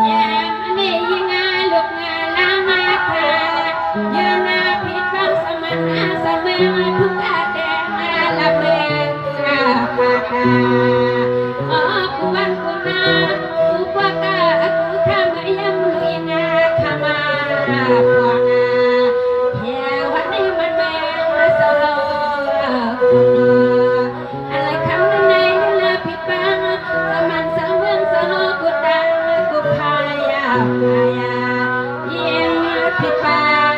ยามนี้ยิงลูกลามา กูวันกูนากูปวกากูข้ามายำลุยงาข้ามาปวงเฮียวันนี้มันแม่โซโลอะไรคำนั้นในนี่ละพี่ปังสมันสาวเมืองโซโลกูดังกูพายาพายาเยี่ยมพี่ปัง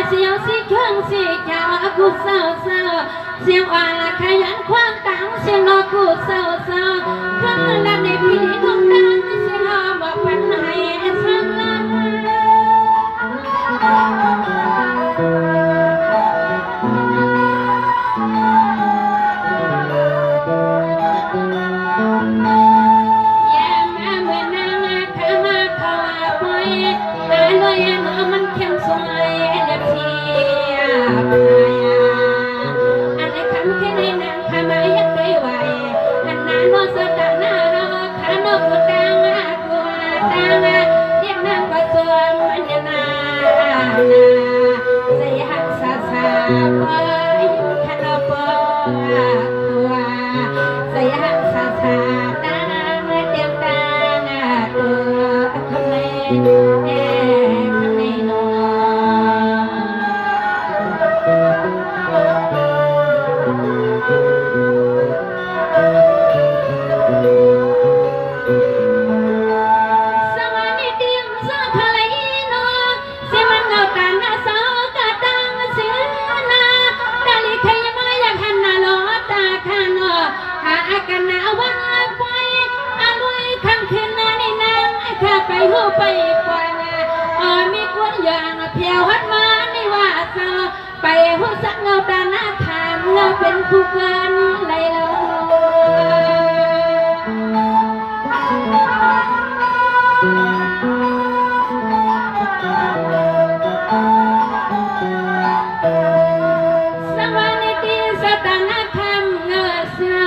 เสียวสีเครื่องสีขาวกูเศร้าเศร้าเสียงอ่อนละขยันคว้างตังเสียงนกกูเศร้าเศร้าขึ้นลังในปีนี้คงดังเสียงหอบอกปันให้สังลังไปกว่ามีกวนอย่างเพียวฮัดมานี่ว่าเศร้าไปหัวสักเงาตาหน้าถามเงาเป็นผู้เกินไรเลยสวัสดีสตาหน้าคำเงาเสือ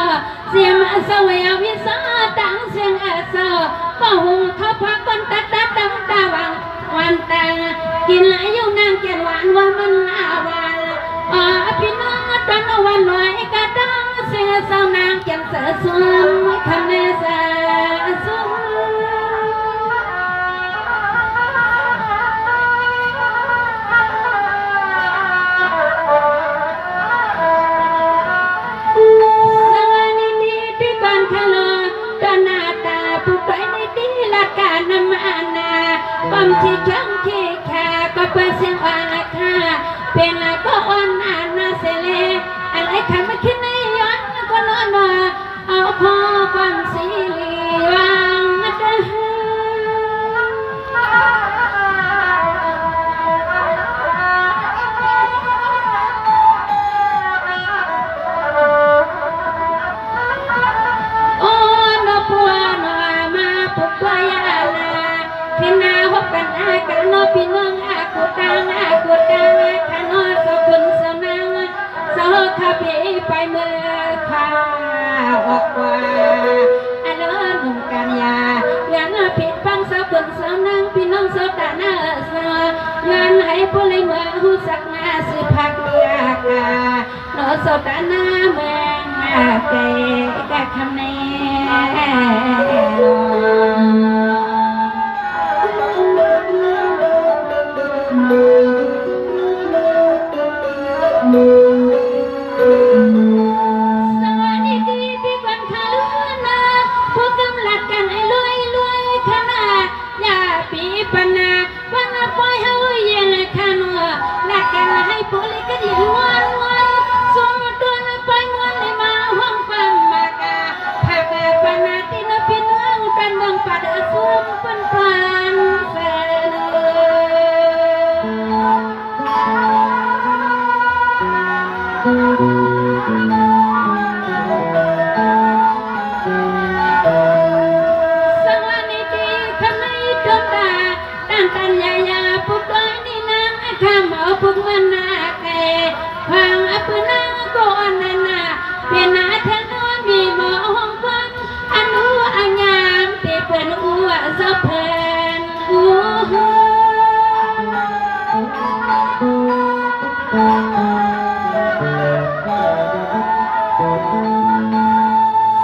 เสียมาเสวยวิสาตังเสียงเสือก็หุงเขาพักคนตัดดำตาวังวันแต่กินแล้วอยู่นางเกียนหวานว่ามันลาวานพี่น้องตอนวันหน่อยกระดังเสียสาวนางเกียนเสือสวมคำเนสสวมความที่ช่างที่แค่ก็เป็นเสียงอ่อนละค่ะเป็นละก็อ่อนอ่านน่าเสลอะไรทำมาคิดในย้อนก็นอนเอาพอความสีเหลืองเด้อโอ้นปัวนมาปุกวายาลาพี่นาหกกันกันโนพี่น้องกูดังขนอสกุลสนางสาวข้าพี่ไปเมื่อข้าออกว่าอันนั้นนุ่งกันยาอย่างผิดฟังสกุลสนางพี่น้องสาวตาหน้าสาวยัน ดหน้าเมืองเกกะคำเนปนาวันปอยเฮาเย็นขันว่าลักกันให้ปุลิกันยิ่งวันสมตัวนับไปวันในมาห้องปังมากาหากปนาที่นับพินงเป็นดังปัดสุมเป็นปันเสตันยายาปุกอยนี่นางข้ามเอาปุกวันนาเกพังอปุนางก่อนนานาเพียนาเทนวนมีหมอห้องฟังอันหัวอันยามตีเปิ่นอัวสะเพน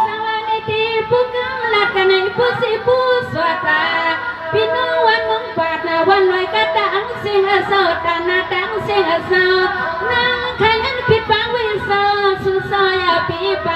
สวัสดีปุกลักกันในปุสิปุสวตาพี่น้องวันมึงปาดนาวันลอยกระดังเสียงเศร้าตาหน้าดังเสียงเศร้านางขยันผิดบางวิเศร้าสุดซอยปีไป